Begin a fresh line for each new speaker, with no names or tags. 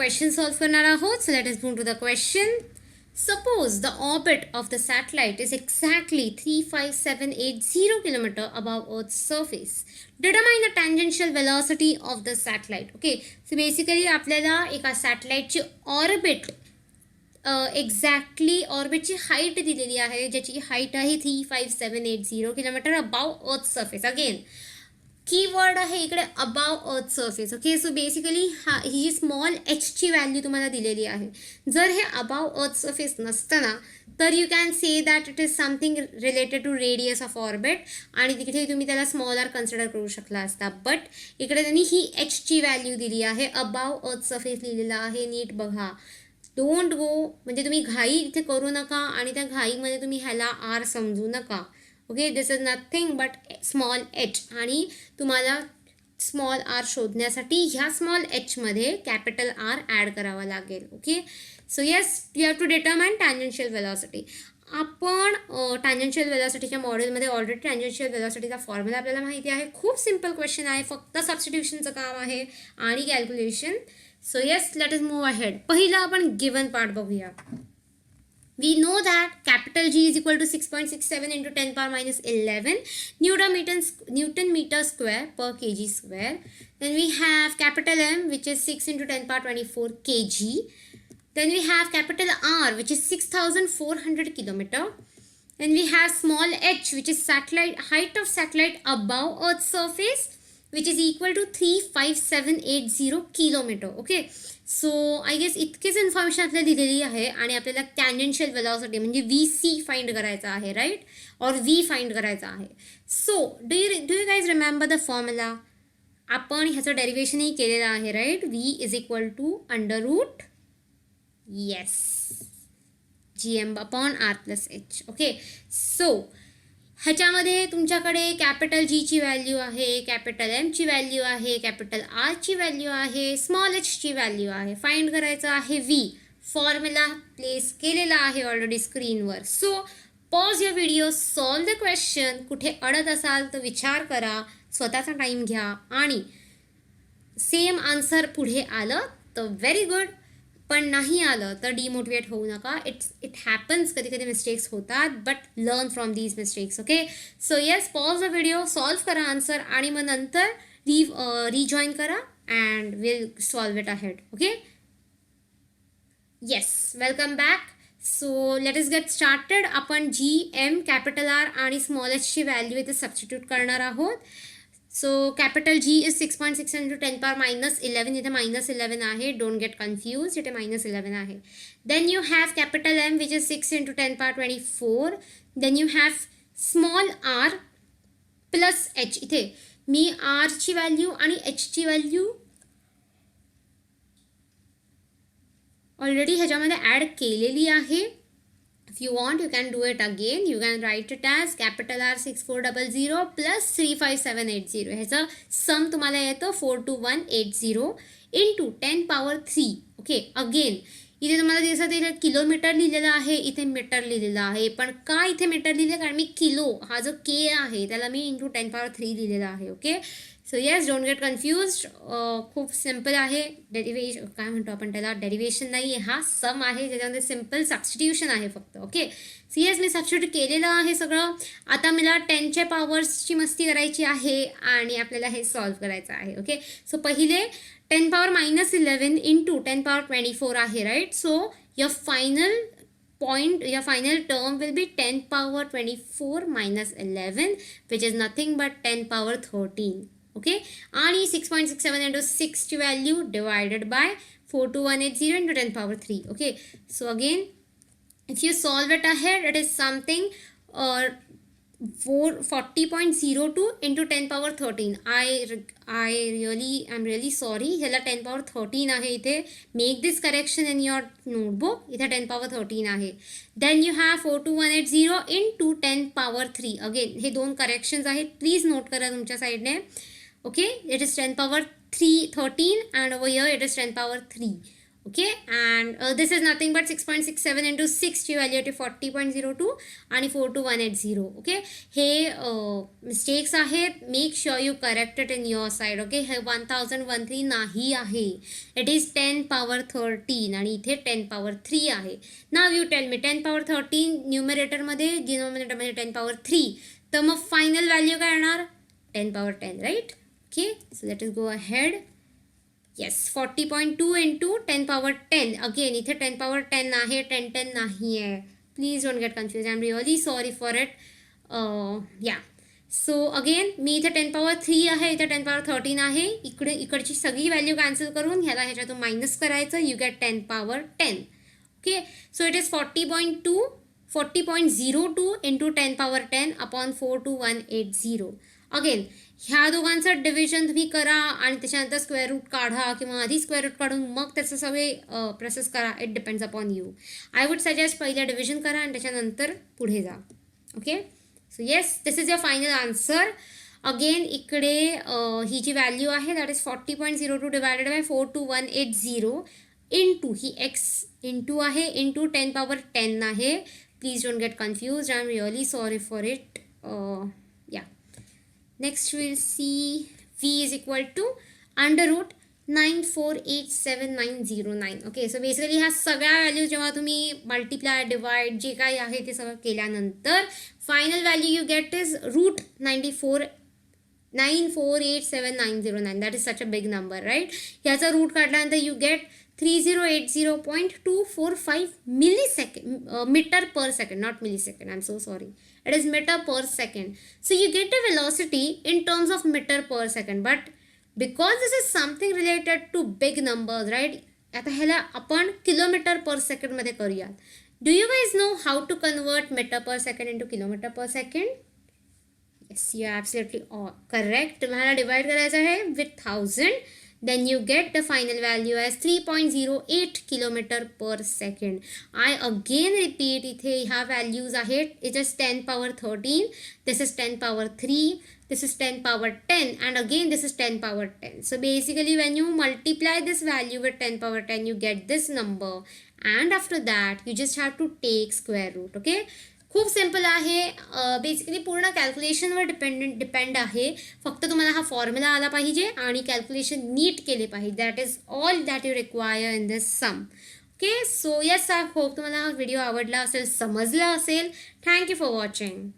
Question solve करणार आहोत. So let us move to the question. Suppose the orbit of the satellite is exactly 35780 km above Earth's surface. Determine the tangential velocity of the satellite. Okay, so basically आपल्याला एका सॅटेलाइटची orbit exactly ऑर्बिटची height दिलेली आहे, ज्याची height आहे 35780 kilometre above earth surface. Again keyword आहे इकडे above earth surface. Okay, so basically ही जी स्मॉल एचची व्हॅल्यू तुम्हाला दिलेली आहे. जर हे अबाव अर्थ सरफेस नसताना तर you can say that it is something related to radius of orbit आणि तिथे तुम्ही त्याला स्मॉल आर कन्सिडर करू शकला असता. बट इकडे त्यांनी ही एचची व्हॅल्यू दिली आहे, अबाव अर्थ सरफेस लिहिलेलं आहे. नीट बघा, डोंट गो, म्हणजे तुम्ही घाई इथे करू नका आणि त्या घाईमध्ये तुम्ही ह्याला आर समजू नका. Okay, this is nothing but small H आणि तुम्हाला स्मॉल आर शोधण्यासाठी ह्या स्मॉल एचमध्ये कॅपिटल आर ॲड करावा लागेल. Okay, so yes, you have to determine tangential velocity. आपण टॅन्जन्शियल वेलॉसिटीच्या मॉडेलमध्ये ऑलरेडी टॅन्जन्शियल वेलॉसिटीचा फॉर्म्युला आपल्याला माहिती आहे. खूप सिम्पल क्वेश्चन आहे, फक्त सबस्टिट्यूशनचं काम आहे आणि calculation. So yes, late us move ahead. पहिला आपण गिवन पार्ट बघूया. We know that capital G is equal to 6.67 into 10 power minus 11 Newton meter square per kg square. Then we have capital M, which is 6 into 10 power 24 kg. Then we have capital R, which is 6,400 kilometer. Then we have small h, which is height of satellite above Earth's surface, which is equal to 35780 kilometer. Okay, so I guess इतकेच information आपल्याला दिलेली आहे आणि आपल्याला tangential velocity म्हणजे VC find करायचा आहे, right, और V फाइंड करायचा आहे. So do you guys remember the formula? आपण ह्याचं डेरिवेशनही केलेलं आहे, right. V is equal to under root yes GM upon R plus H. Okay, so ह्याच्यामध्ये तुमच्याकडे कॅपिटल Gची व्हॅल्यू आहे, कॅपिटल Mची व्हॅल्यू आहे, कॅपिटल Rची व्हॅल्यू आहे, स्मॉल एचची व्हॅल्यू आहे. फाइंड करायचं आहे V. फॉर्म्युला प्लेस केलेला आहे ऑलरेडी स्क्रीनवर. So pause your video, solve the question. कुठे अडत असाल तर विचार करा, स्वतःचा टाईम घ्या आणि सेम आन्सर पुढे आलं तर व्हेरी गुड, पण नाही आलं तर डिमोटिवेट होऊ नका. इट हॅपन्स, कधी कधी मिस्टेक्स होतात, but learn from these mistakes. Okay, so yes, pause the video, solve करा आन्सर आणि मग नंतर रिजॉईन करा and will solve it ahead. Okay, yes, welcome back. So let is get started. आपण GM, capital R आणि small एचची value इथे substitute करणार आहोत. So capital G is 6.6 into 10 power minus 11. इथे -11 आहे, डोंट गेट कन्फ्यूज, इथे -11 आहे. Then you have capital M, which is 6 into 10 power 24. Then you have small r plus h. इथे मी rची व्हॅल्यू आणि hची व्हॅल्यू ऑलरेडी ह्याच्यामध्ये ॲड केलेली आहे. If you want, you can do it again. You can write it as capital R 6400 plus 35780. ह्याचं सम तुम्हाला येतं 42180 into 10 power 3. ओके, अगेन इथे तुम्हाला दिसत येईल किलोमीटर लिहिलेलं आहे, इथे मीटर लिहिलेलं आहे. पण का इथे मीटर लिहिलं? कारण मी किलो हा जो K आहे त्याला मी इंटू 10 power 3 लिहिलेला आहे. Okay, so yes, don't get confused. खूप सिम्पल आहे. डेरिवेशन काय म्हणतो आपण त्याला, डेरिवेशन नाही आहे, हा सम आहे ज्याच्यामध्ये सिम्पल सबस्टिट्यूशन आहे फक्त. ओके, सो येस, मी सबस्टिट्यूट केलेलं आहे सगळं. आता मला 10च्या पॉवर्सची मस्ती करायची आहे आणि आपल्याला हे सॉल्व करायचं आहे. ओके, सो पहिले 10 power minus 11 into 10 power 24 आहे, right. So your final term will be 10 power 24 minus 11, which is nothing but 10 power 13. Okay, आणि 6.67 into 6 ची value divided by 42180 into 10 power 3. Okay, so again if you solve it ahead, it is something 40.02 into 10 power 13. I'm really sorry. ह्याला 10 power 13 आहे इथे. Make this correction in your notebook. इथे 10 power 13 आहे. Then you have 42180 into 10 power 3. Again, हे दोन corrections आहेत, please note करा तुमच्या साईडने. Okay, it is 10 power 13 and over here it is 10 power 3. Okay. And this is nothing but 6.67 into 6ची value येते 40.02 आणि 42180. ओके. हे मिस्टेक्स आहेत. Make sure you correct it in your side. Okay. हे 1013 नाही आहे. इट इज 10 पॉवर 13 आणि इथे 10 पॉवर 3 आहे. Now you tell me 10 power 13 न्यूमरेटरमध्ये, डिनॉमिनेटरमध्ये 10 पॉवर 3, तर मग फायनल व्हॅल्यू काय येणार? 10 power 10, right? Okay. So let is go ahead. Yes, 40.2 into 10 power 10. Again इथे 10 पॉवर 10 आहे, 10 नाही आहे. Please don't get confuse. I am really sorry for it. Yeah. So again मी इथे 10 पॉवर 3 आहे, इथे 10 पॉवर 13 आहे. इकडची सगळी व्हॅल्यू कॅन्सल करून ह्याच्यातून मायनस करायचं. You get 10 power 10. Okay. So it is 40.02 into 10 power 10 upon 42180. Again ह्या दोघांचं डिव्हिजन तुम्ही करा आणि त्याच्यानंतर स्क्वेअर रूट काढा किंवा आधी स्क्वेअर रूट काढून मग त्याचं सगळे प्रोसेस करा. It depends upon you. I would suggest पहिल्या डिव्हिजन करा आणि त्याच्यानंतर पुढे जा. Okay. So yes, this is your final answer. Again इकडे ही जी व्हॅल्यू आहे that is 40.02 divided by 42180 into he x into आहे इंटू 10 पॉवर 10 आहे. Please don't get confuse. I am really sorry for it. या. Next we'll see v is equal to under root 9487,909. Okay. So basically ह्या सगळ्या value जेव्हा तुम्ही multiply divide जे काही आहे ते सगळं केल्यानंतर final value you get is root 9487,909. That is such a big number, right? ह्याचा रूट काढल्यानंतर you get 3080.245 meter per second, not millisecond. I'm so sorry. It is meter per second. So you get a velocity in terms of meter per second. But because this is something related to big numbers, right? आता ह्याला आपण kilometre per second मध्ये करूयात. Do you guys know how to convert metre per second into kilometre per second? Yes, you are absolutely correct. तुम्हाला divide करायचं आहे with 1000. then you get the final value as 3.08 kilometer per second. I again repeat, इथे ह्या values आहेत. It is 10 power 13, this is 10 power 3, this is 10 power 10, and again this is 10 power 10. So basically when you multiply this value with 10 power 10, you get this number, and after that you just have to take square root. Okay. खूप simple आहे. Basically पूर्ण कॅल्क्युलेशनवर depend आहे. फक्त तुम्हाला हा formula आला पाहिजे आणि कॅल्क्युलेशन नीट केले पाहिजे. That is all that you require in this sum. Okay. So yes, I hope तुम्हाला हा व्हिडिओ आवडला असेल, समजला असेल. Thank you for watching.